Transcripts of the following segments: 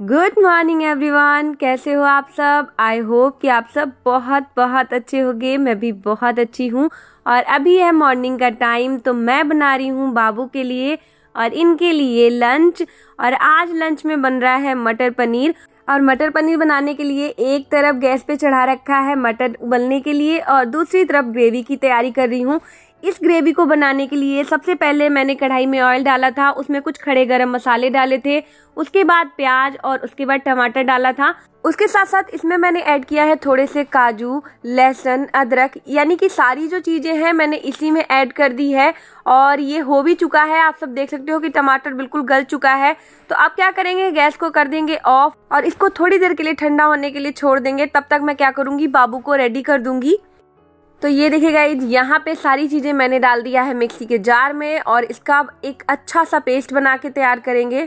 Good morning everyone, कैसे हो आप सब। आई होप कि आप सब बहुत बहुत अच्छे होंगे। मैं भी बहुत अच्छी हूँ। और अभी है मॉर्निंग का टाइम, तो मैं बना रही हूँ बाबू के लिए और इनके लिए लंच। और आज लंच में बन रहा है मटर पनीर। और मटर पनीर बनाने के लिए एक तरफ गैस पे चढ़ा रखा है मटर उबलने के लिए और दूसरी तरफ ग्रेवी की तैयारी कर रही हूँ। इस ग्रेवी को बनाने के लिए सबसे पहले मैंने कढ़ाई में ऑयल डाला था, उसमें कुछ खड़े गरम मसाले डाले थे, उसके बाद प्याज और उसके बाद टमाटर डाला था। उसके साथ साथ इसमें मैंने ऐड किया है थोड़े से काजू, लहसुन, अदरक, यानी कि सारी जो चीजें हैं मैंने इसी में ऐड कर दी है। और ये हो भी चुका है, आप सब देख सकते हो कि टमाटर बिल्कुल गल चुका है। तो अब क्या करेंगे, गैस को कर देंगे ऑफ और इसको थोड़ी देर के लिए ठंडा होने के लिए छोड़ देंगे। तब तक मैं क्या करूंगी, बाबू को रेडी कर दूंगी। तो ये देखिए गाइस, यहाँ पे सारी चीज़ें मैंने डाल दिया है मिक्सी के जार में और इसका एक अच्छा सा पेस्ट बना के तैयार करेंगे।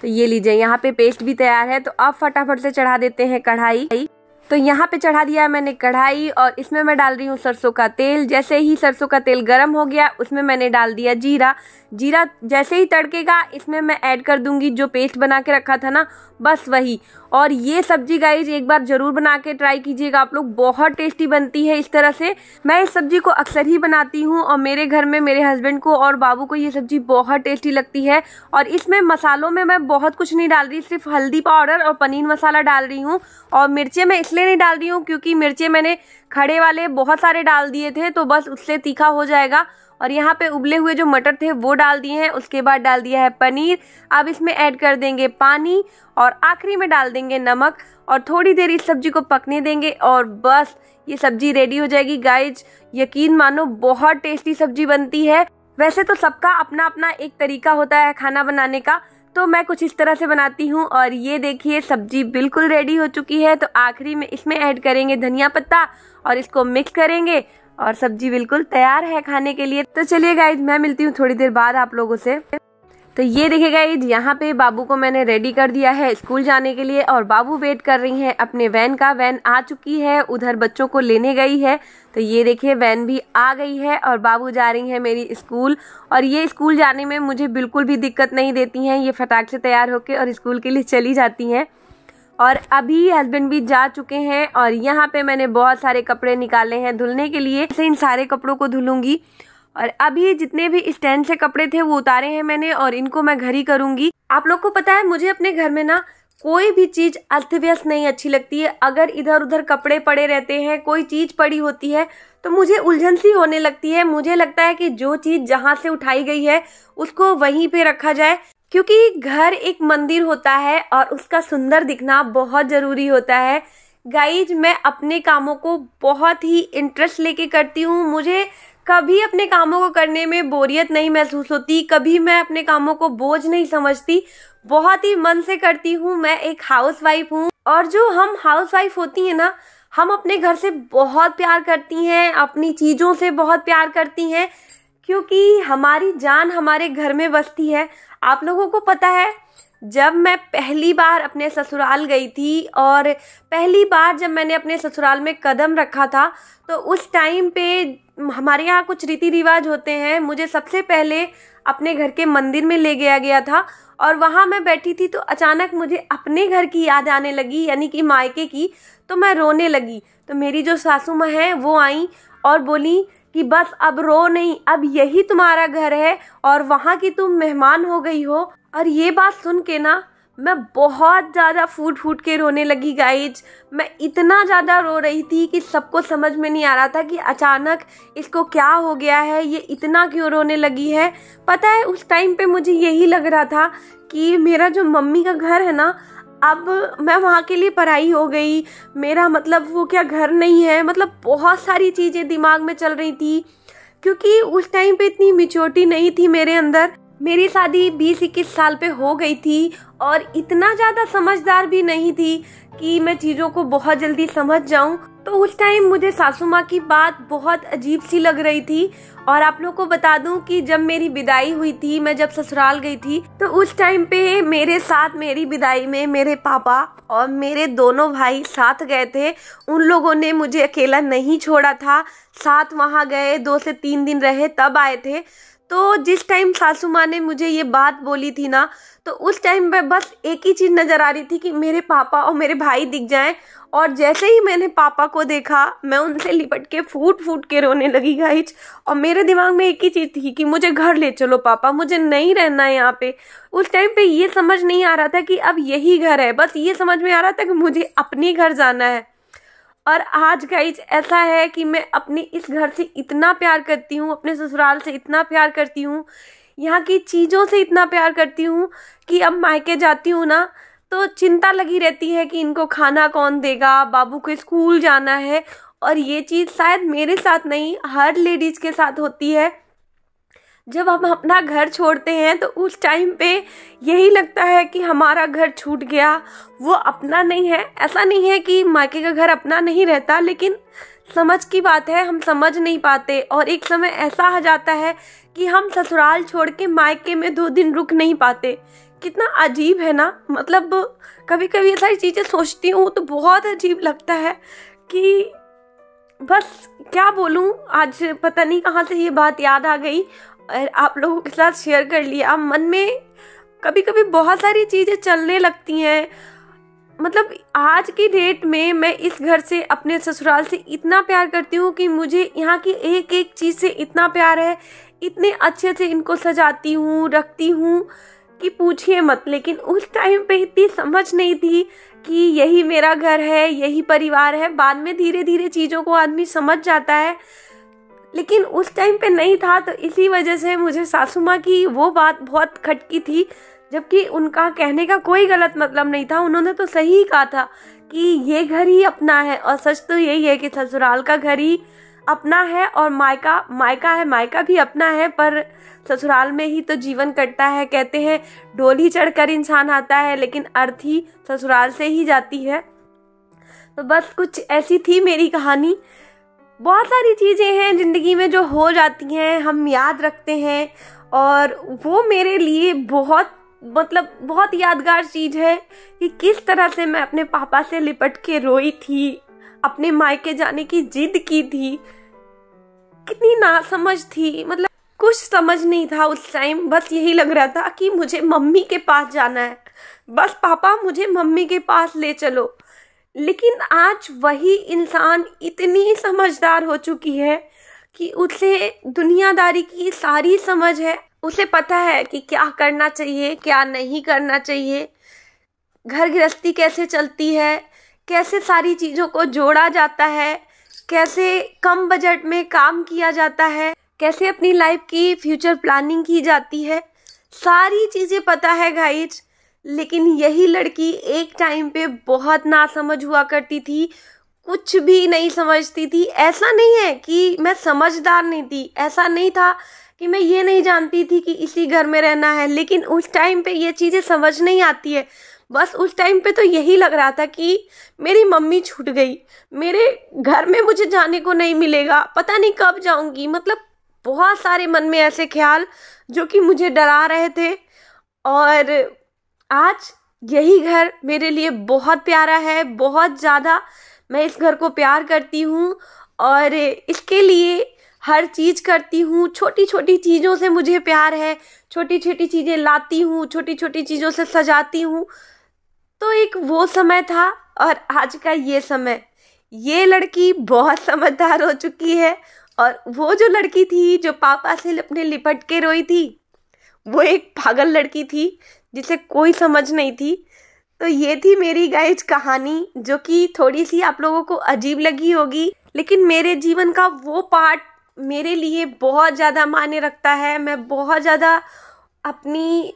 तो ये लीजिए, यहाँ पे पेस्ट भी तैयार है। तो अब फटाफट से चढ़ा देते हैं कढ़ाई। तो यहाँ पे चढ़ा दिया है मैंने कढ़ाई और इसमें मैं डाल रही हूँ सरसों का तेल। जैसे ही सरसों का तेल गर्म हो गया उसमें मैंने डाल दिया जीरा। जीरा जैसे ही तड़केगा इसमें मैं ऐड कर दूंगी जो पेस्ट बना के रखा था ना, बस वही। और ये सब्जी गाइज एक बार जरूर बना के ट्राई कीजिएगा आप लोग, बहुत टेस्टी बनती है इस तरह से। मैं इस सब्जी को अक्सर ही बनाती हूँ और मेरे घर में मेरे हस्बैंड को और बाबू को ये सब्जी बहुत टेस्टी लगती है। और इसमें मसालों में मैं बहुत कुछ नहीं डाल रही, सिर्फ हल्दी पाउडर और पनीर मसाला डाल रही हूँ। और मिर्चें मैं इसलिए नहीं डाल रही हूँ क्योंकि मिर्चें मैंने खड़े वाले बहुत सारे डाल दिए थे, तो बस उससे तीखा हो जाएगा। और यहाँ पे उबले हुए जो मटर थे वो डाल दिए हैं, उसके बाद डाल दिया है पनीर। अब इसमें ऐड कर देंगे पानी और आखिरी में डाल देंगे नमक और थोड़ी देर इस सब्जी को पकने देंगे और बस ये सब्जी रेडी हो जाएगी गाइज। यकीन मानो बहुत टेस्टी सब्जी बनती है। वैसे तो सबका अपना अपना एक तरीका होता है खाना बनाने का, तो मैं कुछ इस तरह से बनाती हूँ। और ये देखिए सब्जी बिल्कुल रेडी हो चुकी है। तो आखिरी में इसमें ऐड करेंगे धनिया पत्ता और इसको मिक्स करेंगे और सब्जी बिल्कुल तैयार है खाने के लिए। तो चलिए गाइज, मैं मिलती हूँ थोड़ी देर बाद आप लोगों से। तो ये देखिए गाइज, यहाँ पे बाबू को मैंने रेडी कर दिया है स्कूल जाने के लिए और बाबू वेट कर रही हैं अपने वैन का। वैन आ चुकी है, उधर बच्चों को लेने गई है। तो ये देखिए वैन भी आ गई है और बाबू जा रही है मेरी स्कूल। और ये स्कूल जाने में मुझे बिल्कुल भी दिक्कत नहीं देती हैं, ये फटाक से तैयार होकर और स्कूल के लिए चली जाती हैं। और अभी हस्बैंड भी जा चुके हैं और यहाँ पे मैंने बहुत सारे कपड़े निकाले हैं धुलने के लिए, से इन सारे कपड़ों को धुलूंगी। और अभी जितने भी स्टैंड से कपड़े थे वो उतारे हैं मैंने और इनको मैं घर ही करूंगी। आप लोग को पता है मुझे अपने घर में ना कोई भी चीज अस्त व्यस्त नहीं अच्छी लगती है। अगर इधर उधर कपड़े पड़े रहते हैं, कोई चीज पड़ी होती है तो मुझे उलझन सी होने लगती है। मुझे लगता है कि जो चीज जहाँ से उठाई गई है उसको वहीं पे रखा जाए, क्योंकि घर एक मंदिर होता है और उसका सुंदर दिखना बहुत जरूरी होता है। गाइज, मैं अपने कामों को बहुत ही इंटरेस्ट लेके करती हूँ। मुझे कभी अपने कामों को करने में बोरियत नहीं महसूस होती, कभी मैं अपने कामों को बोझ नहीं समझती, बहुत ही मन से करती हूँ। मैं एक हाउसवाइफ हूँ और जो हम हाउसवाइफ होती है ना, हम अपने घर से बहुत प्यार करती हैं, अपनी चीज़ों से बहुत प्यार करती हैं, क्योंकि हमारी जान हमारे घर में बसती है। आप लोगों को पता है, जब मैं पहली बार अपने ससुराल गई थी और पहली बार जब मैंने अपने ससुराल में कदम रखा था, तो उस टाइम पे हमारे यहाँ कुछ रीति रिवाज होते हैं। मुझे सबसे पहले अपने घर के मंदिर में ले गया गया था और वहाँ मैं बैठी थी तो अचानक मुझे अपने घर की याद आने लगी, यानी कि मायके की। तो मैं रोने लगी। तो मेरी जो सासू माँ हैं वो आई और बोली कि बस अब रो नहीं, अब यही तुम्हारा घर है और वहाँ की तुम मेहमान हो गई हो। और ये बात सुन के ना मैं बहुत ज़्यादा फूट फूट के रोने लगी गाइज। मैं इतना ज़्यादा रो रही थी कि सबको समझ में नहीं आ रहा था कि अचानक इसको क्या हो गया है, ये इतना क्यों रोने लगी है। पता है उस टाइम पे मुझे यही लग रहा था कि मेरा जो मम्मी का घर है ना, अब मैं वहाँ के लिए पराई हो गई, मेरा मतलब वो क्या घर नहीं है। मतलब बहुत सारी चीज़ें दिमाग में चल रही थी, क्योंकि उस टाइम पे इतनी मैच्योरिटी नहीं थी मेरे अंदर। मेरी शादी 20-21 साल पे हो गई थी और इतना ज़्यादा समझदार भी नहीं थी कि मैं चीज़ों को बहुत जल्दी समझ जाऊं। तो उस टाइम मुझे सासू माँ की बात बहुत अजीब सी लग रही थी। और आप लोग को बता दूं कि जब मेरी विदाई हुई थी, मैं जब ससुराल गई थी, तो उस टाइम पे मेरे साथ मेरी विदाई में मेरे पापा और मेरे दोनों भाई साथ गए थे। उन लोगों ने मुझे अकेला नहीं छोड़ा था, साथ वहाँ गए, 2 से 3 दिन रहे तब आए थे। तो जिस टाइम सासू माँ ने मुझे ये बात बोली थी ना, तो उस टाइम पे बस एक ही चीज़ नज़र आ रही थी कि मेरे पापा और मेरे भाई दिख जाएं। और जैसे ही मैंने पापा को देखा, मैं उनसे लिपट के फूट फूट के रोने लगी गाइज। और मेरे दिमाग में एक ही चीज़ थी कि मुझे घर ले चलो पापा, मुझे नहीं रहना है यहाँ पे। उस टाइम पे ये समझ नहीं आ रहा था कि अब यही घर है, बस ये समझ में आ रहा था कि मुझे अपने घर जाना है। और आज गाइज ऐसा है कि मैं अपने इस घर से इतना प्यार करती हूँ, अपने ससुराल से इतना प्यार करती हूँ, यहाँ की चीज़ों से इतना प्यार करती हूँ कि अब मायके जाती हूँ ना तो चिंता लगी रहती है कि इनको खाना कौन देगा, बाबू को स्कूल जाना है। और ये चीज़ शायद मेरे साथ नहीं, हर लेडीज़ के साथ होती है। जब हम अपना घर छोड़ते हैं तो उस टाइम पे यही लगता है कि हमारा घर छूट गया, वो अपना नहीं है। ऐसा नहीं है कि मायके का घर अपना नहीं रहता, लेकिन समझ की बात है, हम समझ नहीं पाते। और एक समय ऐसा आ जाता है कि हम ससुराल छोड़ के मायके में 2 दिन रुक नहीं पाते। कितना अजीब है ना, मतलब कभी कभी ये सारी चीज़ें सोचती हूँ तो बहुत अजीब लगता है कि बस क्या बोलूँ। आज पता नहीं कहाँ से ये बात याद आ गई और आप लोगों के साथ शेयर कर लिया। मन में कभी कभी बहुत सारी चीज़ें चलने लगती हैं। मतलब आज की डेट में मैं इस घर से, अपने ससुराल से इतना प्यार करती हूँ कि मुझे यहाँ की एक एक चीज़ से इतना प्यार है। इतने अच्छे से इनको सजाती हूँ, रखती हूँ कि पूछिए मत। लेकिन उस टाइम पे इतनी समझ नहीं थी कि यही मेरा घर है, यही परिवार है। बाद में धीरे धीरे चीज़ों को आदमी समझ जाता है, लेकिन उस टाइम पे नहीं था। तो इसी वजह से मुझे सासू माँ की वो बात बहुत खटकी थी, जबकि उनका कहने का कोई गलत मतलब नहीं था। उन्होंने तो सही कहा था कि ये घर ही अपना है। और सच तो यही है कि ससुराल का घर ही अपना है और मायका है, मायका भी अपना है, पर ससुराल में ही तो जीवन कटता है। कहते हैं डोली चढ़कर इंसान आता है, लेकिन अर्थी ससुराल से ही जाती है। तो बस कुछ ऐसी थी मेरी कहानी। बहुत सारी चीज़ें हैं ज़िंदगी में जो हो जाती हैं, हम याद रखते हैं, और वो मेरे लिए बहुत यादगार चीज़ है कि किस तरह से मैं अपने पापा से लिपट के रोई थी, अपने मायके जाने की जिद की थी। कितनी नासमझ थी, मतलब कुछ समझ नहीं था उस टाइम। बस यही लग रहा था कि मुझे मम्मी के पास जाना है, बस पापा मुझे मम्मी के पास ले चलो। लेकिन आज वही इंसान इतनी समझदार हो चुकी है कि उसे दुनियादारी की सारी समझ है। उसे पता है कि क्या करना चाहिए, क्या नहीं करना चाहिए, घर गृहस्थी कैसे चलती है, कैसे सारी चीज़ों को जोड़ा जाता है, कैसे कम बजट में काम किया जाता है, कैसे अपनी लाइफ की फ्यूचर प्लानिंग की जाती है। सारी चीज़ें पता है गाइज। लेकिन यही लड़की एक टाइम पे बहुत नासमझ हुआ करती थी, कुछ भी नहीं समझती थी। ऐसा नहीं है कि मैं समझदार नहीं थी, ऐसा नहीं था कि मैं ये नहीं जानती थी कि इसी घर में रहना है, लेकिन उस टाइम पे ये चीज़ें समझ नहीं आती है। बस उस टाइम पे तो यही लग रहा था कि मेरी मम्मी छूट गई, मेरे घर में मुझे जाने को नहीं मिलेगा, पता नहीं कब जाऊंगी। मतलब बहुत सारे मन में ऐसे ख्याल जो कि मुझे डरा रहे थे। और आज यही घर मेरे लिए बहुत प्यारा है, बहुत ज़्यादा। मैं इस घर को प्यार करती हूँ और इसके लिए हर चीज़ करती हूँ। छोटी छोटी चीज़ों से मुझे प्यार है, छोटी छोटी चीज़ें लाती हूँ, छोटी छोटी चीज़ों से सजाती हूँ। तो एक वो समय था और आज का ये समय। ये लड़की बहुत समझदार हो चुकी है, और वो जो लड़की थी जो पापा से अपने लिपट के रोई थी, वो एक पागल लड़की थी जिसे कोई समझ नहीं थी। तो ये थी मेरी गाइज कहानी, जो कि थोड़ी सी आप लोगों को अजीब लगी होगी, लेकिन मेरे जीवन का वो पार्ट मेरे लिए बहुत ज़्यादा मायने रखता है। मैं बहुत ज़्यादा अपनी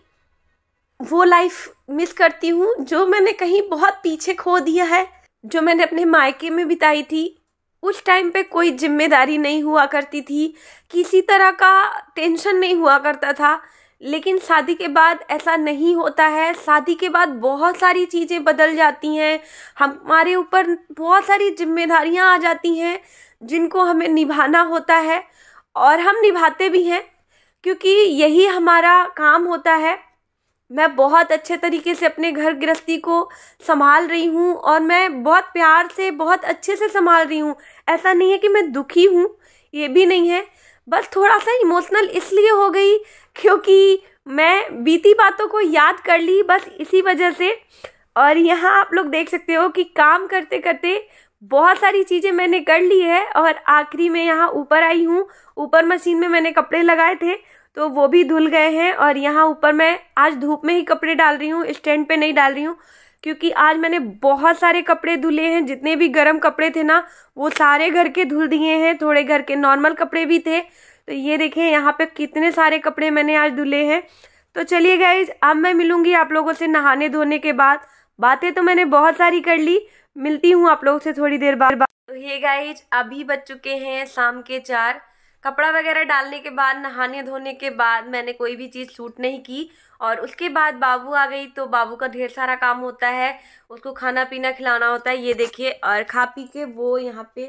वो लाइफ मिस करती हूँ जो मैंने कहीं बहुत पीछे खो दिया है, जो मैंने अपने मायके में बिताई थी। उस टाइम पे कोई जिम्मेदारी नहीं हुआ करती थी, किसी तरह का टेंशन नहीं हुआ करता था। लेकिन शादी के बाद ऐसा नहीं होता है। शादी के बाद बहुत सारी चीज़ें बदल जाती हैं, हमारे ऊपर बहुत सारी जिम्मेदारियां आ जाती हैं जिनको हमें निभाना होता है, और हम निभाते भी हैं क्योंकि यही हमारा काम होता है। मैं बहुत अच्छे तरीके से अपने घर गृहस्थी को संभाल रही हूँ, और मैं बहुत प्यार से, बहुत अच्छे से संभाल रही हूँ। ऐसा नहीं है कि मैं दुखी हूँ, ये भी नहीं है, बस थोड़ा सा इमोशनल इसलिए हो गई क्योंकि मैं बीती बातों को याद कर ली बस इसी वजह से। और यहाँ आप लोग देख सकते हो कि काम करते करते बहुत सारी चीज़ें मैंने कर ली है और आखिरी में यहाँ ऊपर आई हूँ। ऊपर मशीन में मैंने कपड़े लगाए थे तो वो भी धुल गए हैं और यहाँ ऊपर मैं आज धूप में ही कपड़े डाल रही हूँ, स्टैंड पे नहीं डाल रही हूँ क्योंकि आज मैंने बहुत सारे कपड़े धुले हैं। जितने भी गर्म कपड़े थे ना वो सारे घर के धुल दिए हैं, थोड़े घर के नॉर्मल कपड़े भी थे। तो ये देखें यहाँ पे कितने सारे कपड़े मैंने आज धुले हैं। तो चलिए गाइज, अब मैं मिलूंगी आप लोगों से नहाने धोने के बाद। बातें तो मैंने बहुत सारी कर ली, मिलती हूँ आप लोगों से थोड़ी देर बाद। तो ये गाइज अभी बज चुके हैं शाम के 4। कपड़ा वगैरह डालने के बाद, नहाने धोने के बाद मैंने कोई भी चीज़ शूट नहीं की और उसके बाद बाबू आ गई। तो बाबू का ढेर सारा काम होता है, उसको खाना पीना खिलाना होता है। ये देखिए, और खा पी के वो यहाँ पे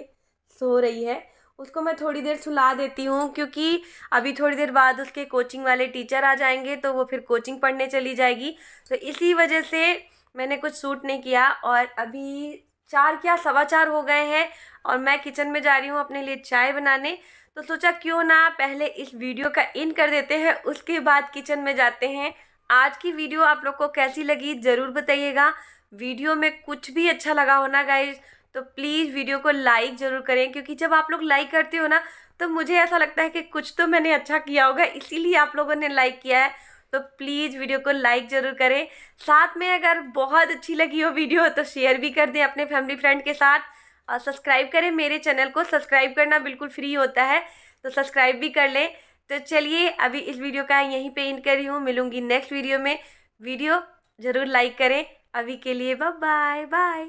सो रही है। उसको मैं थोड़ी देर सुला देती हूँ क्योंकि अभी थोड़ी देर बाद उसके कोचिंग वाले टीचर आ जाएंगे तो वो फिर कोचिंग पढ़ने चली जाएगी। तो इसी वजह से मैंने कुछ शूट नहीं किया। और अभी 4 क्या 4:15 हो गए हैं और मैं किचन में जा रही हूँ अपने लिए चाय बनाने। तो सोचा क्यों ना पहले इस वीडियो का इन कर देते हैं, उसके बाद किचन में जाते हैं। आज की वीडियो आप लोग को कैसी लगी ज़रूर बताइएगा। वीडियो में कुछ भी अच्छा लगा हो ना गाइज तो प्लीज़ वीडियो को लाइक ज़रूर करें क्योंकि जब आप लोग लाइक करते हो ना तो मुझे ऐसा लगता है कि कुछ तो मैंने अच्छा किया होगा, इसीलिए आप लोगों ने लाइक किया है। तो प्लीज़ वीडियो को लाइक ज़रूर करें। साथ में अगर बहुत अच्छी लगी हो वीडियो तो शेयर भी कर दें अपने फैमिली फ्रेंड के साथ और सब्सक्राइब करें मेरे चैनल को। सब्सक्राइब करना बिल्कुल फ्री होता है तो सब्सक्राइब भी कर लें। तो चलिए अभी इस वीडियो का यहीं पे एंड कर रही हूँ, मिलूंगी नेक्स्ट वीडियो में। वीडियो ज़रूर लाइक करें। अभी के लिए बाय बाय।